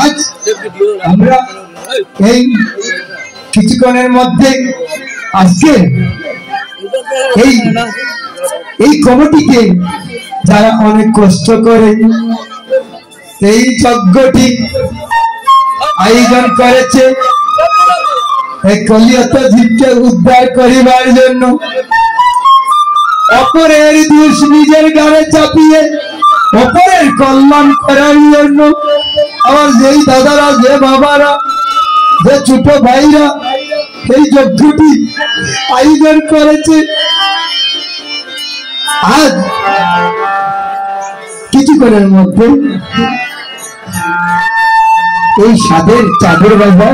আজ আমরা এই কিছুক্ষণের মধ্যে আজকে এই কমিটিতে যারা অনেক কষ্ট করে এই যজ্ঞটি আয়োজন করেছে এই কলিয়তা জীবকে উদ্ধার করিবার জন্য, অপরের দোষ নিজের ঘাড়ে চাপিয়ে অপরের কল্যাণ করার জন্য আমার যেই দাদারা, যে বাবারা, যে ছোট ভাইরা এই যজ্ঞটি আয়োজন করেছে। আজ কিছুক্ষণের মধ্যে এই সাদের চাঁদের বাজার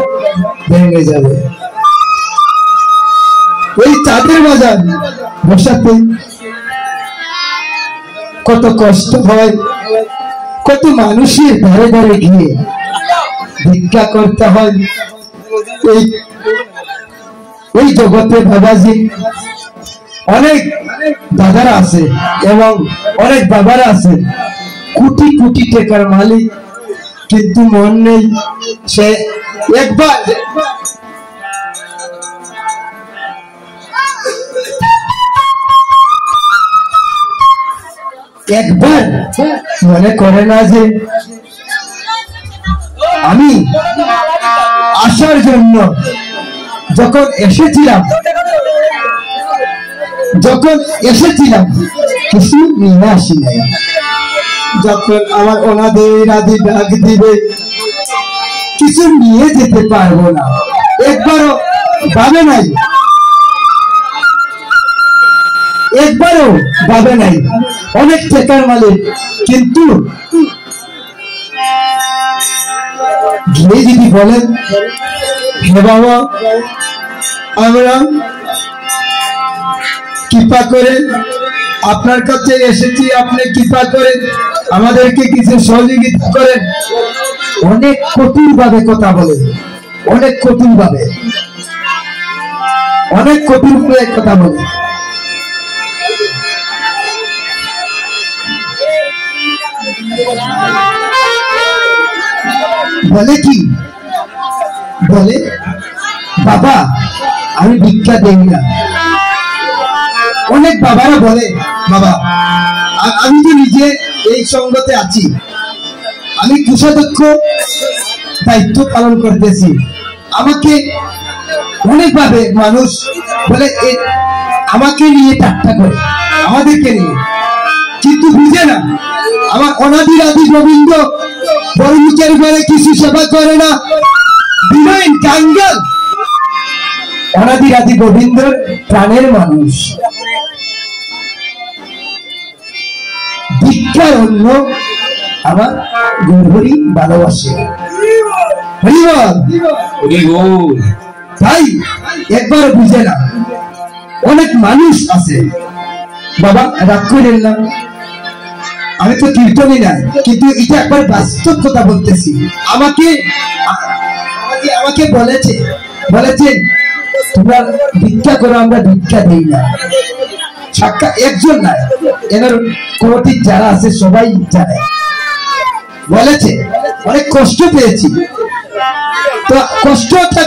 ভেঙে যাবে। এই চাঁদের বাজার বসাতে কত কষ্ট হয়, কত মানুষের ঘরে ঘরে গিয়ে ভিক্ষা করতে হয়। এই জগতে বাবাজি অনেক দাদারা আছে এবং অনেক বাবারা আছে, কোটি কোটি টাকার মালিক, কিন্তু মন নেই। সে একবার মনে করে না যে আমি আসার জন্য যখন এসেছিলাম কিছু নিয়ে আসি নাই। যখন আমার ওনাদের আদি ডাক দিবে কিছু নিয়ে যেতে পারবো না, একবারও ভাবে নাই। অনেক টাকার মালিক, কিন্তু গিয়ে যদি বলেন হে বাবা আমরা কৃপা করে আপনার কাছে এসেছি, আপনি কৃপা করে আমাদেরকে কিছু সহযোগিতা করেন, অনেক কঠিন ভাবে কথা বলে, অনেক কঠিন ভাবে কথা বলে। বলে কি বলে, বাবা আমি ভিক্ষা দেই না। অনেক বাবারা বলে বাবা আমি তো নিজে এই সঙ্গতে আছি, আমি কোষাধ্যক্ষ দায়িত্ব পালন করতেছি, আমাকে অনেকভাবে মানুষ বলে আমাকে নিয়ে ঠাট্টা করে, আমাদেরকে নিয়ে, কিন্তু বুঝে না আমার অনাদির আদি গোবিন্দ বড় মুখের ঘরে কিছু সেবা করে না। বিনয় কাঙ্গাল অনাদির আদি গোবিন্দর প্রাণের মানুষ, ভিক্ষার অন্য আমার গর্ভরি ভালোবাসে। তাই একবার বুঝে না, অনেক মানুষ আছে। বাবা রাগ করেন না, আমি তো কীর্তনই না, কিন্তু এটা একবার বাস্তব কথা বলতেছি। আমাকে বলেছে তোমরা ভিক্ষা করো, আমরা ভিক্ষা দেই না। সাক্ষাৎ একজন না, এনার কমিটির যারা আছে সবাই জানে, বলেছে অনেক কষ্ট পেয়েছি। তো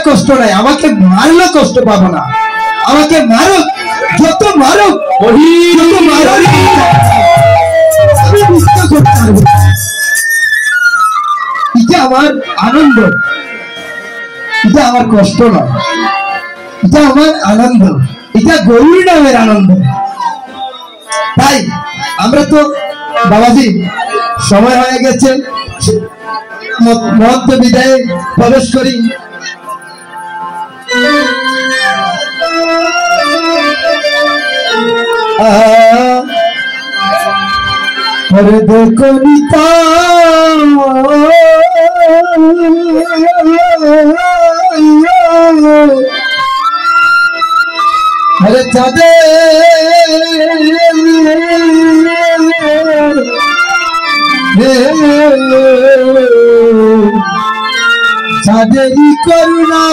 কষ্ট নাই, আমাকে মারলে কষ্ট পাবো না, আমাকে মারো, যত মারো এটা আমার আনন্দ, এটা আমার কষ্ট নয়, এটা আমার আনন্দ, এটা গৌরী নামের আনন্দ। তাই আমরা তো বাবাজি সময় হয়ে গেছে, মহত্ব বিদায়ে প্রবেশ করি। হরে দেখো নিতা হরে চাঁদে চাঁদেরই করুণা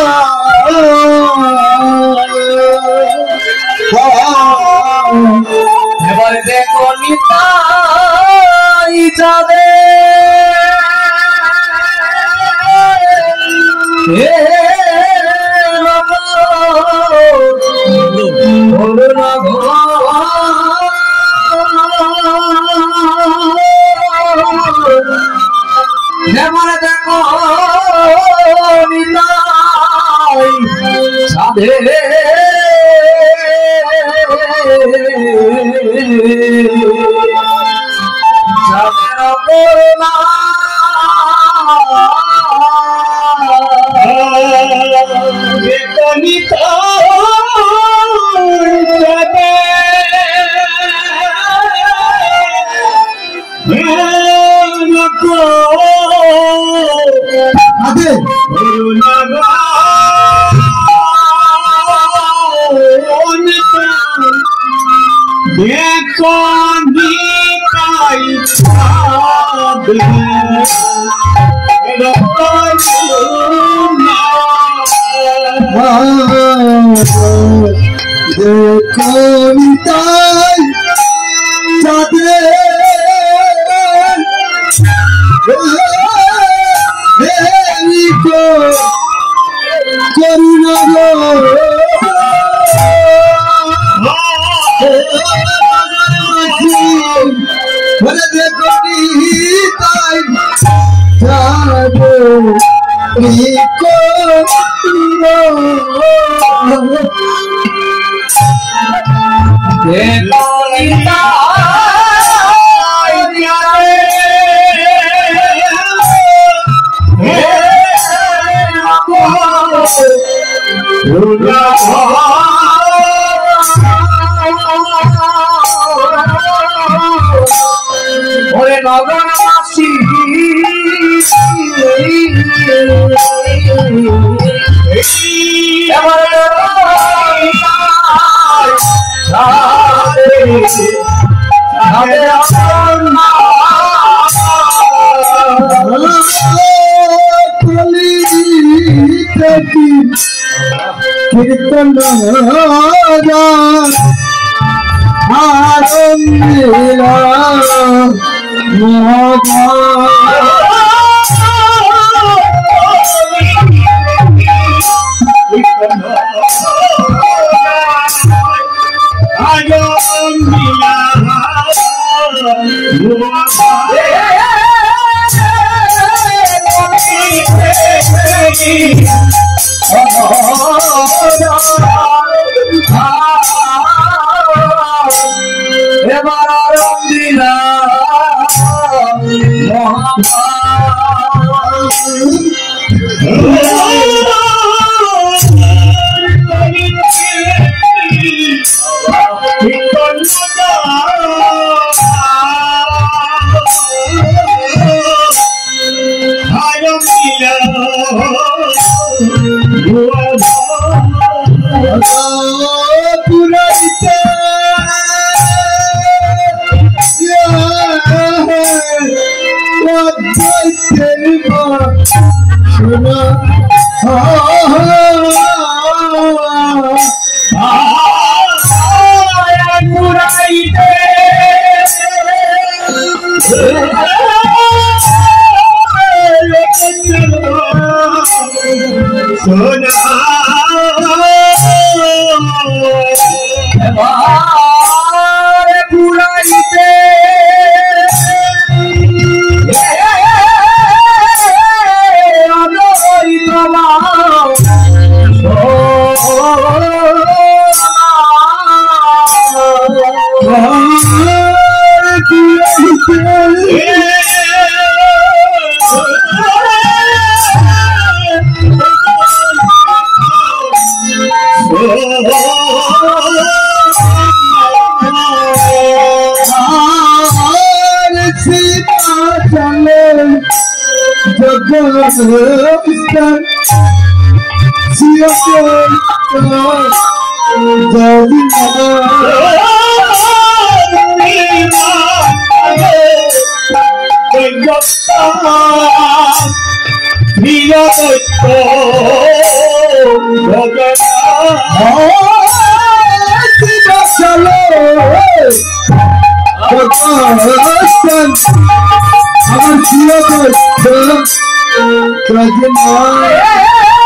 এবার দেখো নিতাই চাঁদে যেমন দেখো সাধে I'm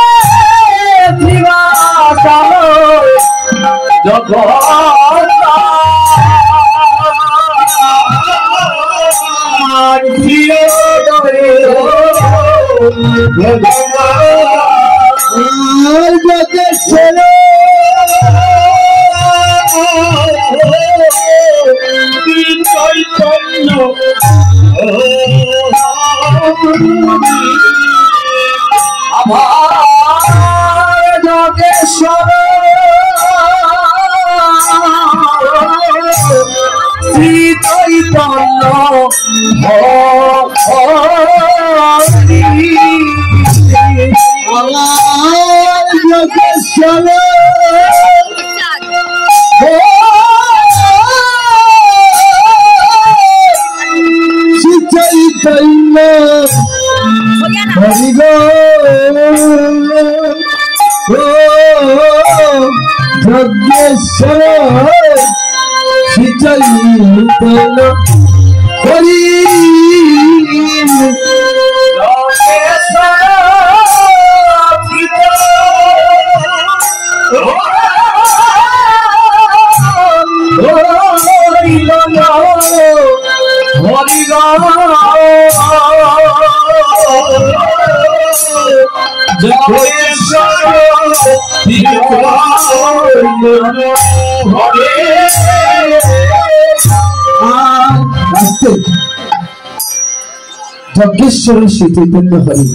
যজ্ঞেশ্বর শ্রী চৈতন্য হরি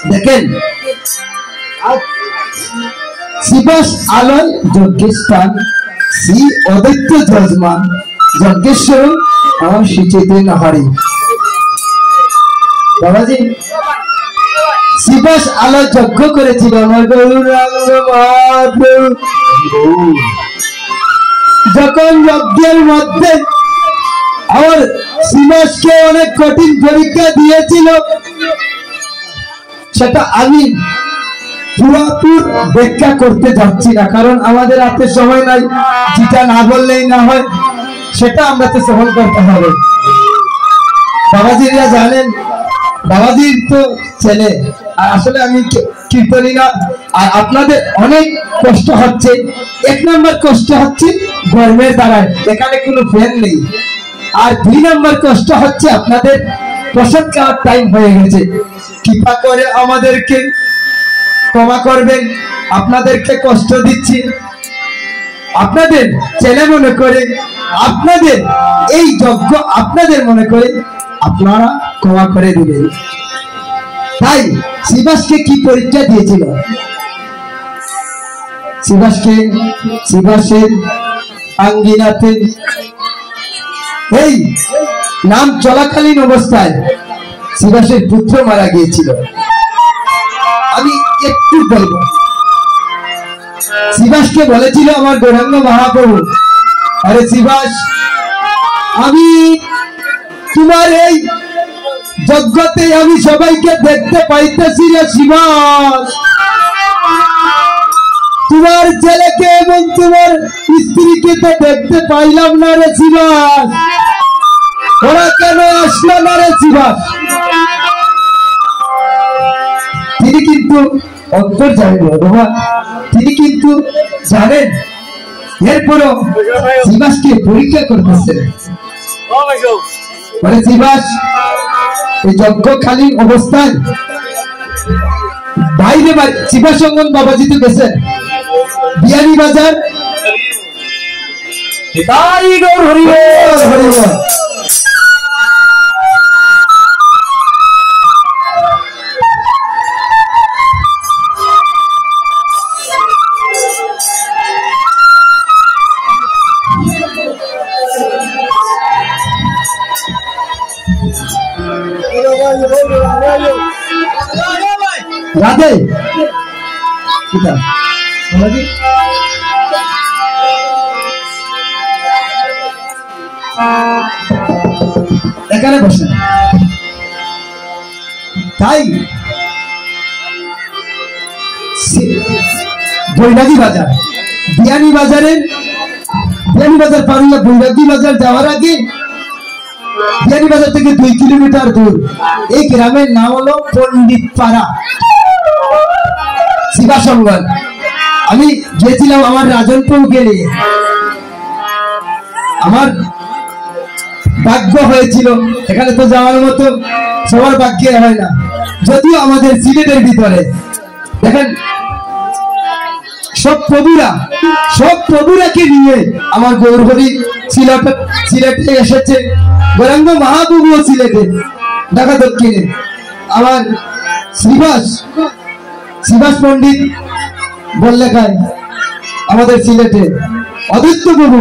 দেখেন শিবাস আলয় যজ্ঞের স্থান শ্রী অদ্বৈত যজমান যজ্ঞেশ্বর আমার শ্রী চৈতন্য হরি বাবাজি শিবাস আলয় যজ্ঞ করেছিল আমার গৌরাঙ্গ মহাপ্রভু যখন যজ্ঞের মধ্যে আমার শিবাসকে অনেক কঠিন পরীক্ষা দিয়েছিল সেটা আমি পুরাপুর ব্যাখ্যা করতে যাচ্ছি না কারণ আমাদের হাতে সময় নাই যেটা না বললেই না হয় সেটা আমাকে সহন করতে হবে বাবাজিরা জানেন বাবাজির তো ছেলে আর আসলে আমি কীর্তনী না আর আপনাদের অনেক কষ্ট হচ্ছে এক নম্বর কষ্ট হচ্ছে গরমের দ্বারায় এখানে কোনো ফ্যান নেই আর দুই নম্বর কষ্ট হচ্ছে আপনাদের প্রসাদ খাওয়ার টাইম হয়ে গেছে কৃপা করে আমাদেরকে ক্ষমা করবেন আপনাদেরকে কষ্ট দিচ্ছি আপনাদের ছেলে মনে করে আপনাদের এই যজ্ঞ আপনাদের মনে করে আপনারা ক্ষমা করে দিবেন তাই শিবাসকে কি পরীক্ষা দিয়েছিল শিবাসের আঙ্গিনাতে এই নাম চলাকালীন অবস্থায় শিবাসের পুত্র মারা গিয়েছিল আমি একটু বলবো শিবাসকে বলেছিল আমার গৌরাঙ্গ মহাপ্রভু আরে শিবাস আমি তোমার এই যজ্ঞতে আমি সবাইকে দেখতে পাইতেছি রে শিবাস তোমার ছেলেকে এবং তোমার স্ত্রীকে তো দেখতে পাইলাম না রে শিবাস ওরা কেন আসলো না রে শিবাস তিনি কিন্তু অন্তর জানেন ভগবান তিনি কিন্তু জানেন এরপরও শিবাসকে পরীক্ষা করতেছেন মানে শিবাস এই যজ্ঞকালীন অবস্থায় বাইরে শিবাসঙ্গন বাবাজি তো গেছেন বিয়ানি বাজার রাধে এখানে বসে তাই বৈরাগী বাজার বিয়ানি বাজার পারুয়া বৈরাগী বাজার যাওয়ার আগে বিয়ানি বাজার থেকে 2 কিলোমিটার দূর এই গ্রামের নাম হলো পণ্ডিত পাড়া শিবাসঙ্গন আমি গিয়েছিলাম আমার রাজন প্রভুকে নিয়ে। আমার ভাগ্য হয়েছিল, এখানে তো যাওয়ার মতো সবার ভাগ্যে হয় না, যদিও আমাদের সিলেটের ভিতরে দেখেন সব প্রভুরাকে নিয়ে আমার গৌরহরি সিলেটে এসেছে, গৌরাঙ্গ মহাপ্রভুও সিলেটে, ঢাকা দক্ষিণে আমার শ্রীবাস পণ্ডিত বললেখায় আমাদের সিলেটে, অদিত্য প্রভু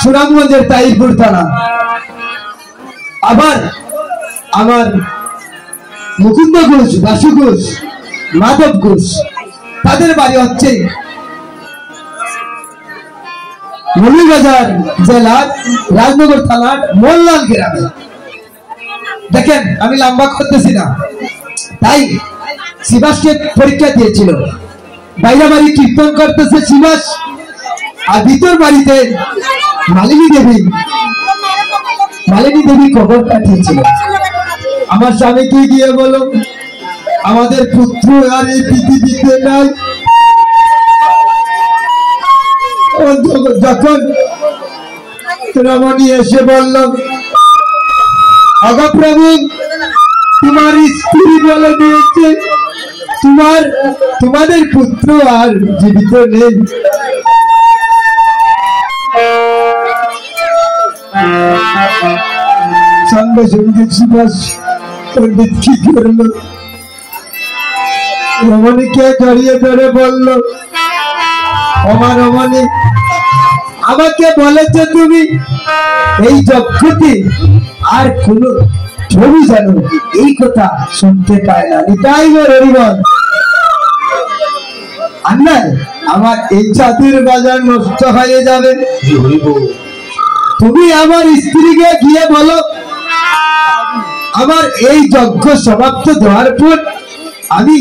সুনামগঞ্জের তাহিরপুর থানা, আবার আমার মুকুন্দ ঘোষ, বাসু ঘোষ, মাধব ঘোষ, তাদের বাড়ি হচ্ছে মৌলভীবাজার জেলার রাজনগর থানার মোল্লাল গ্রামে। দেখেন আমি লম্বা করতেছি না, তাই শিবাসকে পরীক্ষা দিয়েছিল, বাইরে বাড়ি কীর্তন করতেছে শিবাস, আর ভিতর বাড়িতে মালিনী দেবী খবর পাঠিয়েছিল। আমার স্বামীকে গিয়ে বলো আমাদের পুত্র আর এই পৃথিবীতে নাই। যখন রমণী এসে বলল অগা প্রভু তোমার স্ত্রী বলে দিয়েছে তোমাদের পুত্র আর জীবিত নেই। সঙ্গে সঙ্গে শিবাস পণ্ডিত কি করলো, রমণীকে জড়িয়ে ধরে বলল রমণী আমাকে বলেছে তুমি এই জগতে আর কোন প্রভু জানো এই কথা শুনতে পায় না, এটাই হরিবল। আর না আমার এই চাঁদের বাজার নষ্ট হয়ে যাবে, তুমি আমার স্ত্রীকে গিয়ে বলো আমার এই যজ্ঞ সমাপ্ত দেওয়ার পর আমি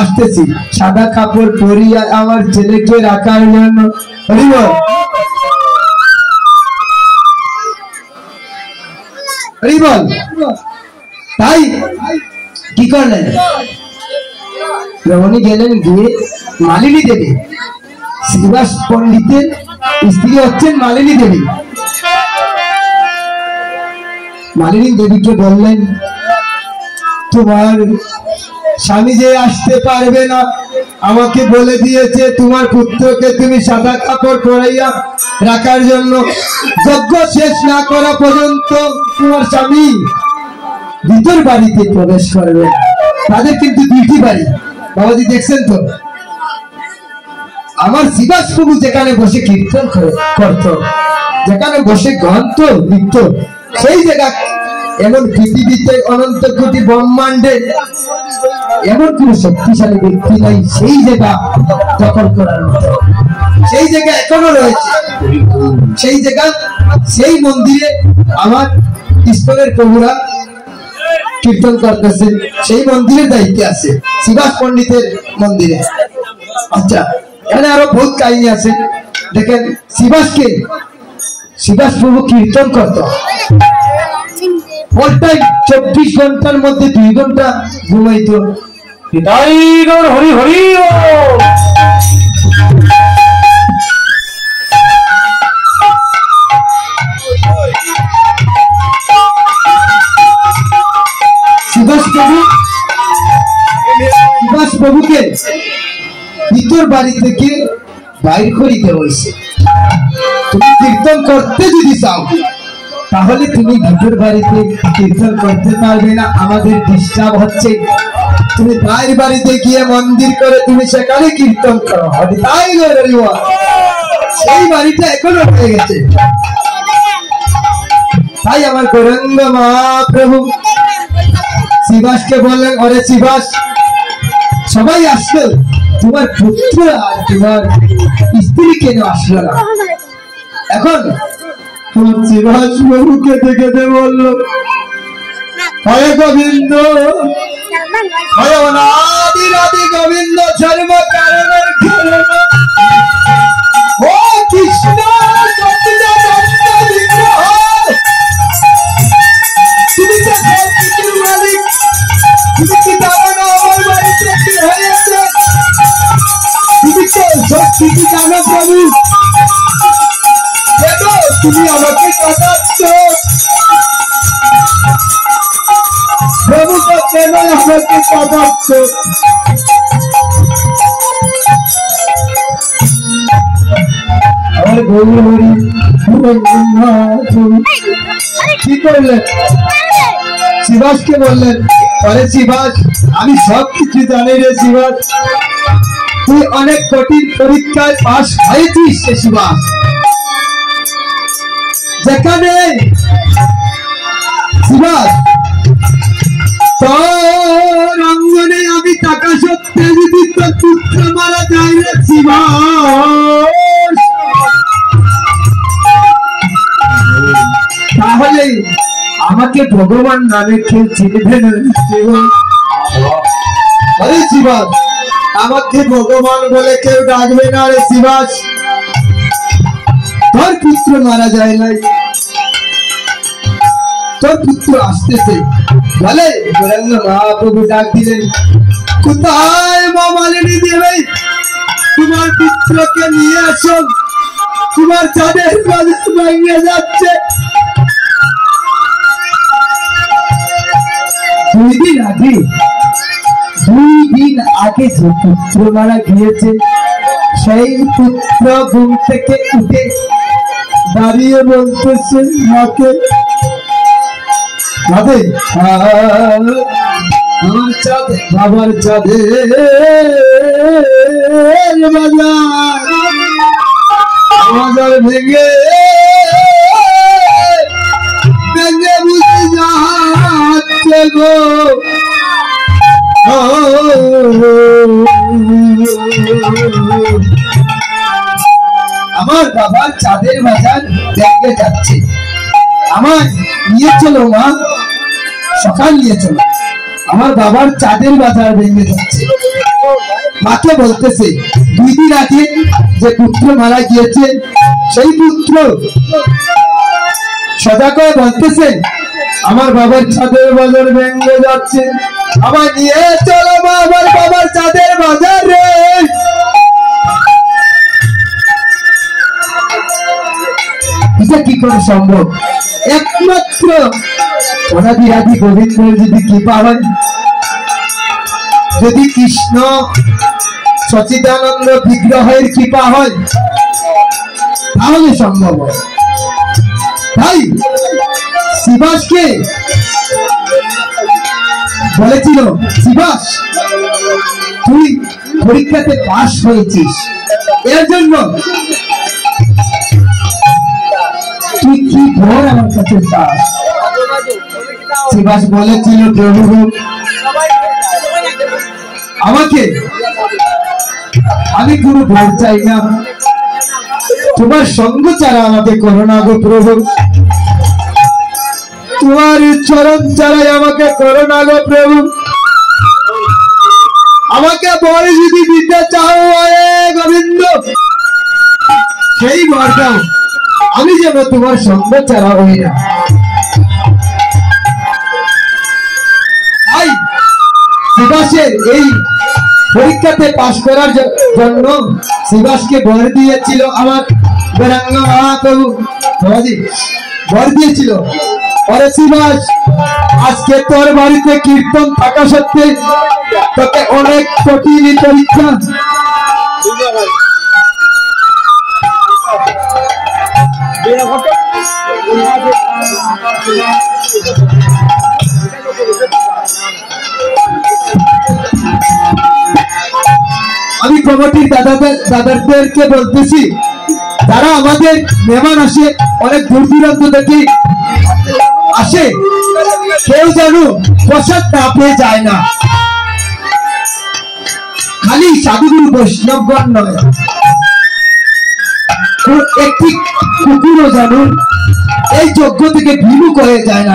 আসতেছি, সাদা কাপড় পরিয়ে আমার ছেলেকে রাখার জন্য। হরিবল হরিবল। তাই কি করলেন, রমণী গেলেন গিয়ে মালিনী দেবী, শ্রীবাস পণ্ডিতের স্ত্রী হচ্ছেন মালিনী দেবী, মালিনী দেবীকে বললেন তোমার স্বামী যে আসতে পারবে না, আমাকে বলে দিয়েছে তোমার পুত্রকে তুমি সাদা কাপড় পরাইয়া রাখার জন্য, যজ্ঞ শেষ না করা পর্যন্ত তোমার স্বামী ভিতর বাড়িতে প্রবেশ করবে। তাদের কিন্তু দুইটি বাড়ি, বাবাজি দেখছেন তো, আমার শিবাস প্রভু যেখানে বসে কীর্তন করত, যেখানে বসে গ্রন্থ লিখত, সেই জায়গা এমন পৃথিবীতে অনন্ত কোটি ব্রহ্মাণ্ডে এমন কোন শক্তিশালী ব্যক্তি নাই সেই জায়গা দখল করার মতো। সেই জায়গা এখনো রয়েছে, সেই জায়গা সেই মন্দিরে আমার ঈশ্বরের প্রভুরা কীর্তন করতেছে, সেই মন্দিরের দায়িত্বে আছে শিবাস পণ্ডিতের মন্দিরে। আচ্ছা এখানে আরো বহুত কাহিনী আছে, দেখেন শিবাস প্রভু কীর্তন করত, 24 ঘন্টার মধ্যে 2 ঘন্টা ঘুমাইতো। হরি হরি শিবাস প্রভুকে ভিতর বাড়ি থেকে বাইর করিতে হয়েছে। তুমি কীর্তন করতে যদি চাও তাহলে তুমি ভিতর বাড়িতে কীর্তন করতে পারবে না, আমাদের ডিস্টার্ব হচ্ছে। তুমি বাইর বাড়িতে গিয়ে মন্দির করে তুমি সেখানে কীর্তন করো, তাই সেই বাড়িটা এখনো হয়ে গেছে। তাই আমার গৌরাঙ্গ মহাপ্রভু শিবাসকে বললেন ওরে শিবাস সবাই আসলো, তোমার পুত্র আর তোমার স্ত্রী কেন আসলো না? এখন শিবাস প্রভু কেঁদে কেঁদে বলল হরে গোবিন্দ, হরে অনাদি আদি গোবিন্দ সর্ব কারণের কারণ, ও কৃষ্ণ তুমি যে সবকিছুর মালিক, তুমি কি জানো না আমার বাড়িতে কি হয়েছে? আমাকে পদার্থ আমার গৌর হরি কি করলেন? শিবাসকে বললেন, আরে শিবাস, আমি সব কিছু জানি রে শিবাস, তুই অনেক কঠিন পরীক্ষায় পাশ হয়েছিস রে শিবাস। যেখানে শিবাস তোর অঙ্গনে আমি টাকা সত্ত্বে যদি তোর পুত্র মারা যায় রে শিবাস, তাহলে আমাকে ভগবান নামে কেউ চিনবে না। আরে শিবাস, আমাকে ভগবান বলে কেউ ডাকবে না রে শিবাস। তোর পুত্র মারা যায় নাই, তোর পুত্র আসতেছে বলে বরেণ্য মহাপ্রভু ডাক দিলেন, কোথায় মা মালিনী দেবে, তোমার পুত্রকে নিয়ে আসো, তোমার চাঁদের বাজার ভেঙে যাচ্ছে। দুই দিন আগে যে পুত্র মারা গিয়েছে, সেই পুত্র ঘুম থেকে উঠে দাঁড়িয়ে বলতেছে মাকে, চাঁদে আমার চাঁদে বাবার চাঁদে বাজার ভেঙে ভেঙে বুঝে যাচ্ছে গো। আমার বাবার চাঁদের বাজার ভেঙে যাচ্ছে, আমার নিয়ে চলো মা, সকাল নিয়ে চলো, আমার বাবার চাঁদের বাজার ভেঙে যাচ্ছে। মাকে বলতেছে, 2 দিন আগে যে পুত্র মারা গিয়েছে, সেই পুত্র সদা করে বলতেছে আমার বাবার চাঁদের বাজার ভেঙে যাচ্ছে, আমার নিয়ে চলো মা, আমার বাবার চাঁদের বাজার রে। এটা কি করে সম্ভব? একমাত্র অনাদি আদি গোবিন্দের যদি কৃপা হয়, যদি কৃষ্ণ সচিদানন্দ বিগ্রহের কৃপা হয়, তাহলে সম্ভব হয়। তাই শিবাসকে বলেছিল, শিবাস তুই পরীক্ষাতে পাশ হয়েছিস, এর জন্য তুই কি বল আমার কাছে পাস। শিবাস বলেছিল, প্রভু আমাকে, আমি কোনো ভোট চাই না, তোমার সঙ্গ ছাড়া আমাকে করো না গো প্রভু, তোমার চরণ ছাড়াই আমাকে করো না গো প্রভু, আমাকে বর যদি দিতে চাও গোবিন্দ, সেই বর দাও, আমি যেন তোমার সঙ্গ ছাড়া হই না। তাই শিবাসের এই পরীক্ষাতে পাশ করার জন্য শিবাসকে বর দিয়েছিল আমার বরেণ্য মহাপ্রভু, বর দিয়েছিল, আরে শিবাস আজকে তোর বাড়িতে কীর্তন থাকা সত্ত্বে তোকে অনেক কঠিন পরীক্ষা, আমি কমিটির দাদাদেরকে বলতেছি, যারা আমাদের মেহমান আসে, অনেক দূর দূরান্ত থেকে আসে, কেউ যেন প্রসাদ না পেয়ে যায় না। খালি সাধুগুরু বৈষ্ণবগণ নয়, একটি কুকুরও যেন এই যজ্ঞ থেকে বিমুখ হয়ে যায় না।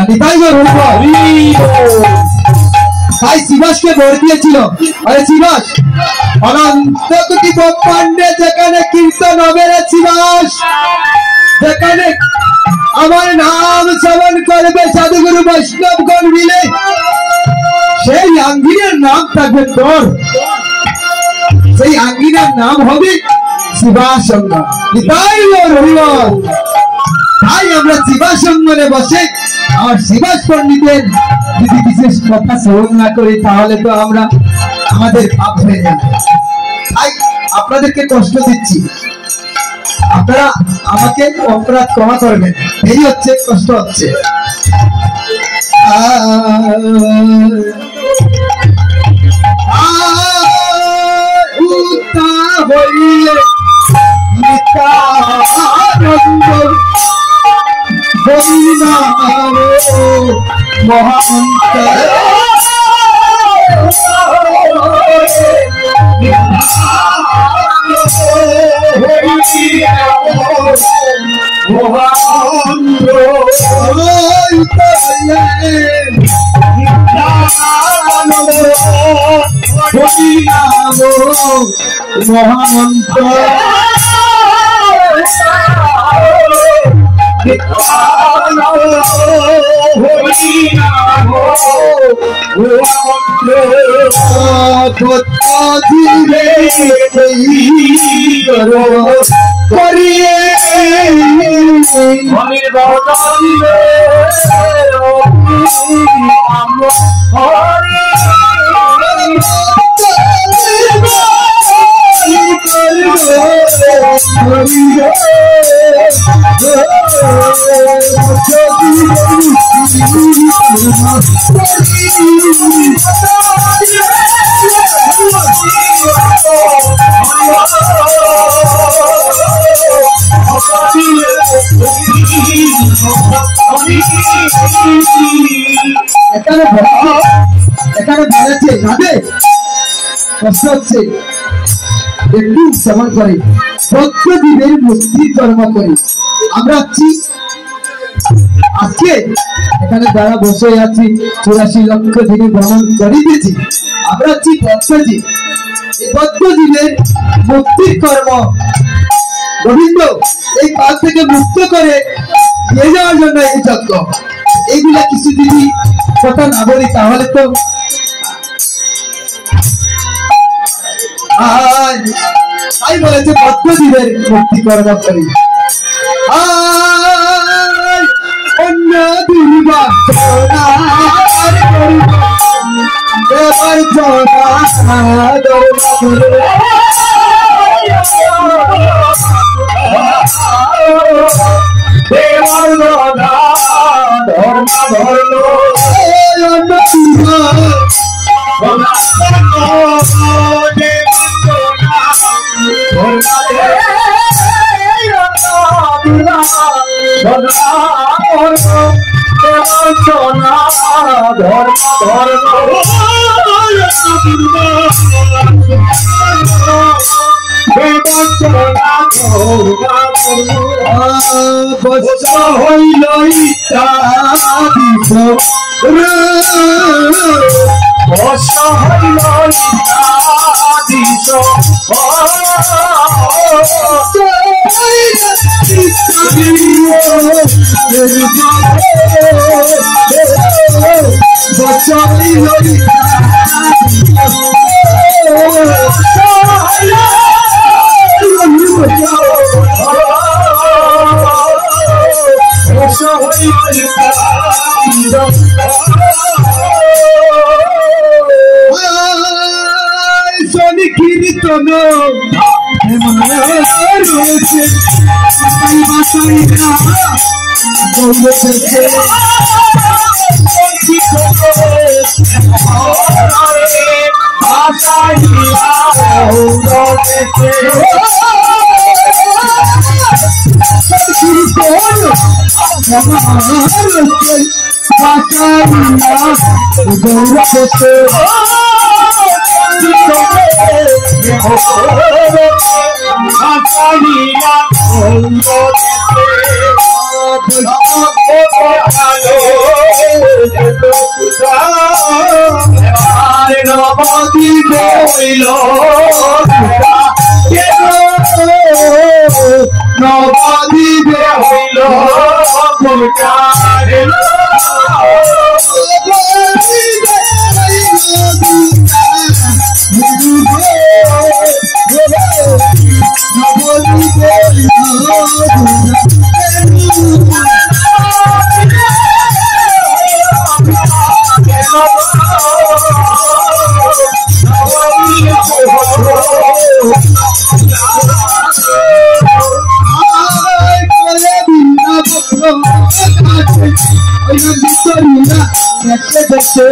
তাই শিবাসকে বর দিয়েছিল, আরে শিবাস অনন্ত কোটি ব্রহ্মাণ্ডে যেখানে কীর্তন হবে রে শিবাস, যেখানে আমার নাম শ্রবণ করবে সাধুগুরু বৈষ্ণবগণ মিলে, সেই আঙ্গিনার নাম থাকবে তোর, সেই আঙ্গিনার নাম হবে শিবাসঙ্গ। তাই আমরা শিবাসঙ্গনে বসে আমার শিবাস পণ্ডিতের যদি বিশেষ কথা শ্রবণ না করি তাহলে তো আমরা আমাদের পাপ হয়ে যাবে। তাই আপনাদেরকে কষ্ট দিচ্ছি, আপনারা আমাকে অপরাধ ক্ষমা করবেন। এই হচ্ছে কষ্ট হচ্ছে। হইলে মহামন্ত্র মহামন্ত্র করিয়ে এখানে বেড়েছে কাঁদে কষ্ট হচ্ছে, একটু শ্রবণ করে ভক্তজীবের মুক্তির কর্ম করি। আমরা আজকে এখানে যারা বসে আছি 84 লক্ষ দিনে ভ্রমণ করিতেছি, আমরা ভক্তজীব, এই ভক্তজীবের মুক্তির কর্ম গোবিন্দ এই কাল থেকে মুক্ত করে নিয়ে যাওয়ার জন্য এই যজ্ঞ। এইগুলা কিছু যদি কথা না বলি তাহলে তো তাই বলেছে ভক্তজীবের মুক্তি কর্ম করি। অন্য দুর্গা হইল শনি কীর্তন দেখতে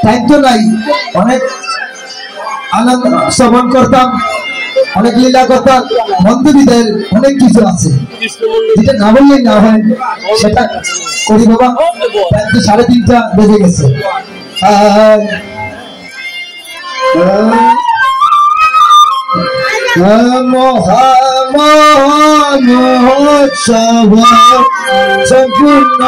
দায়িত্ব নাই অনেক আনন্দ শ্রবণ করতাম অনেক লীলা করতাম বন্ধুবিদের অনেক কিছু আছে যেটা না বললেই না হয় সেটা করি বাবা 3:30 বেজে গেছে মহোৎসব সম্পূর্ণ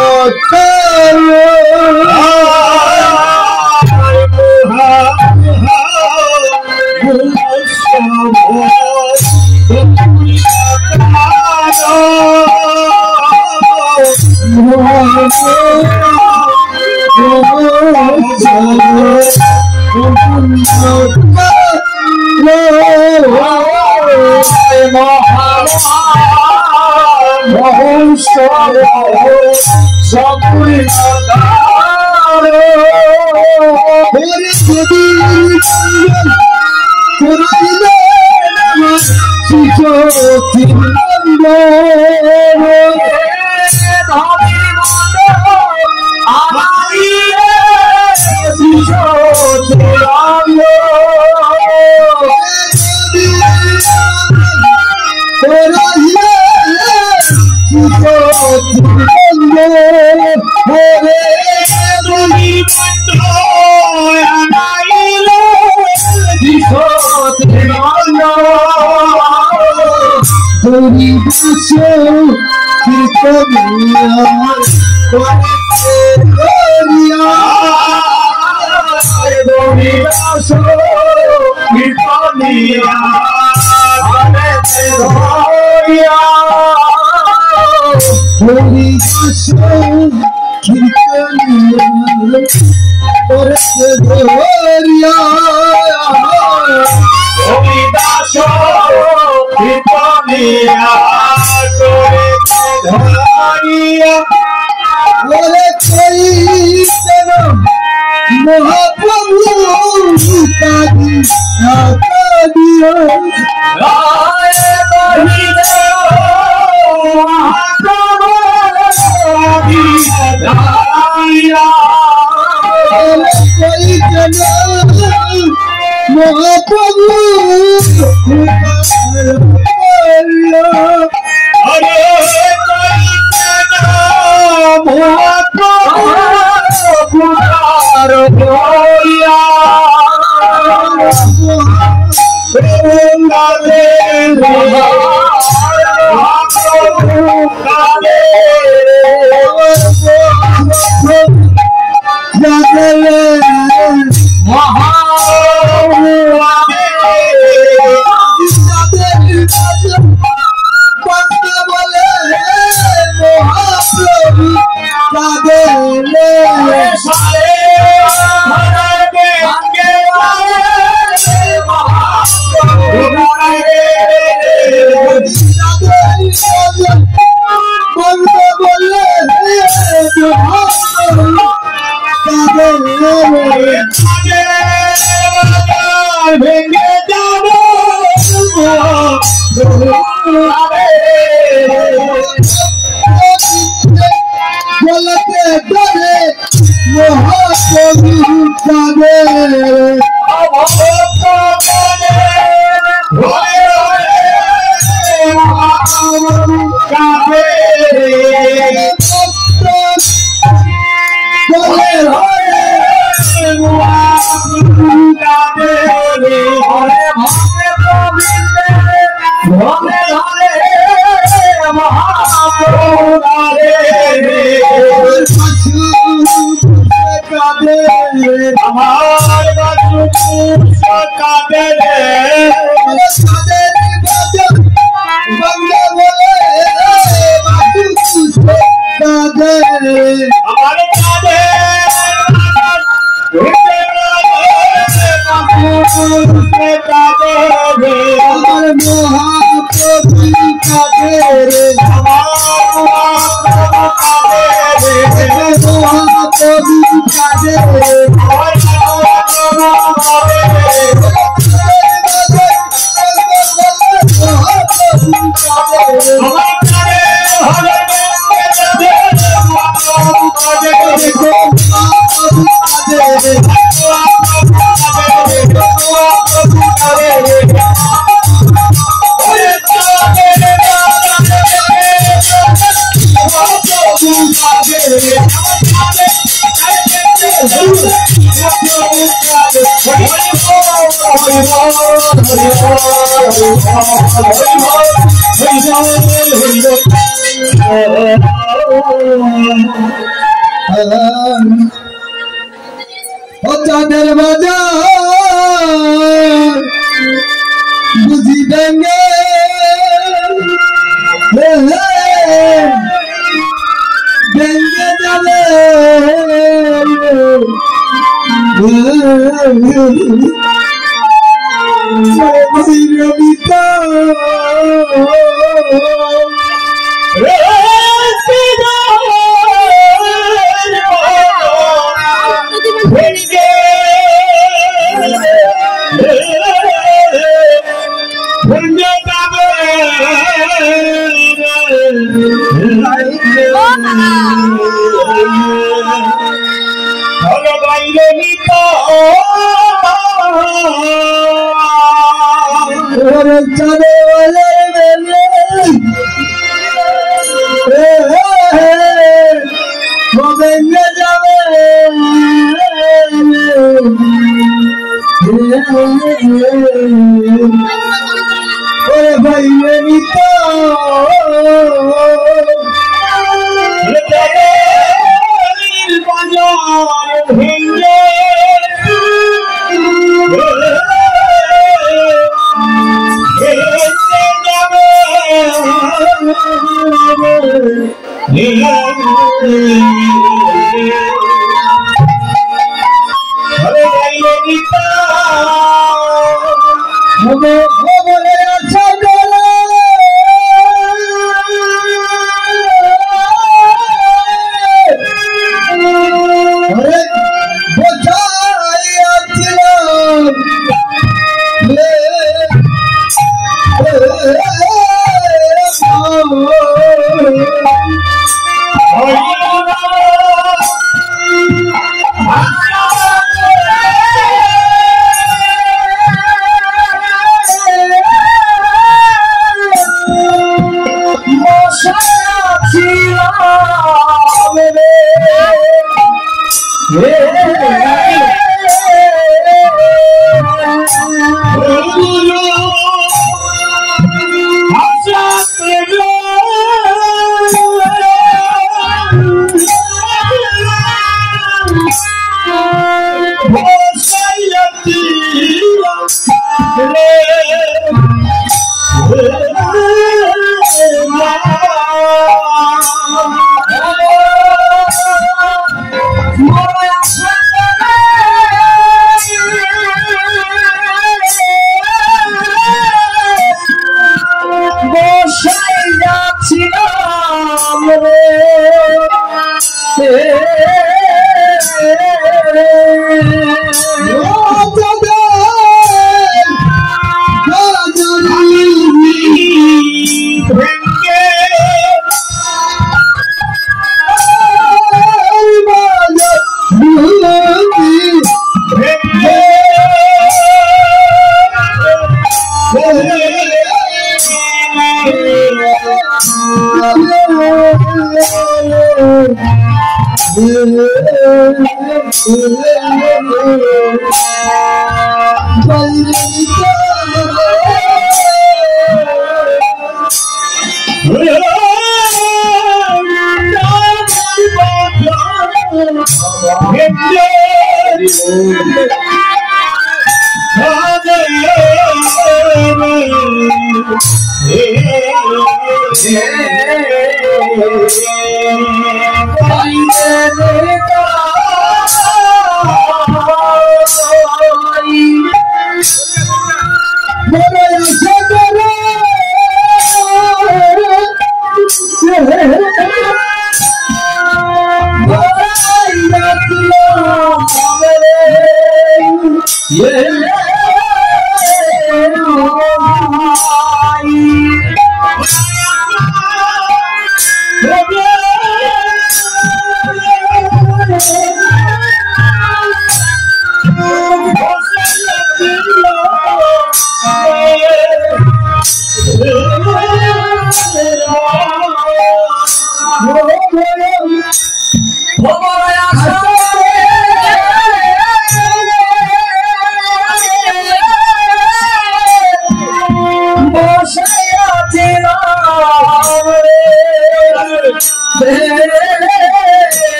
আমার বাজু কাঁদে রে বন্দে বলে বাজু কাঁদে আমার কাঁদে আমার মহাপ্রভু কাঁদে রে মহাপ্রভু কাঁদে রে ও চাঁদের বাজার বুঝি দেঙ্গে দেঙ্গে যাবে রবিতা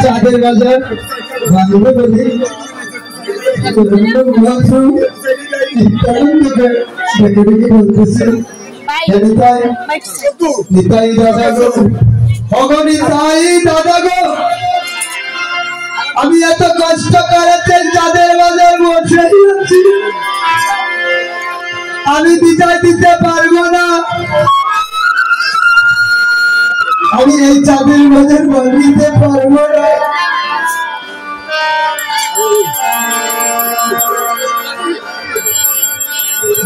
চাঁদের বাজার বাংলা বলে বলতেছে নিতাই দাদা গো নিতাই দাদা গো আমি এত কষ্ট করেছেন চাঁদের বাজার বসে আছি, আমি বিদায় দিতে পারবো না। আমি এই চাঁদের বাজার দিতে পারবো না।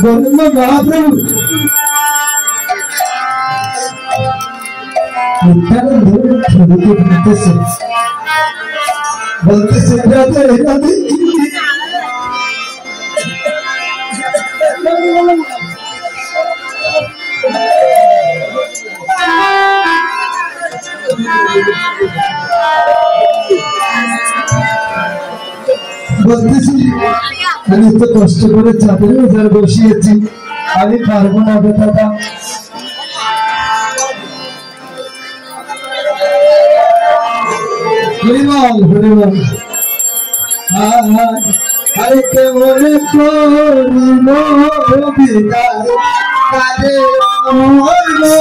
বলুন না মহাপ্রভু, বলতেছে বলতেছি আমি তো কষ্ট করে চাঁদের বাজার বসিয়েছি, আমি পারবো না গো দাদা। হরিবল হরিবল। আরে কেমন করিল বিদায় কাজে মরলো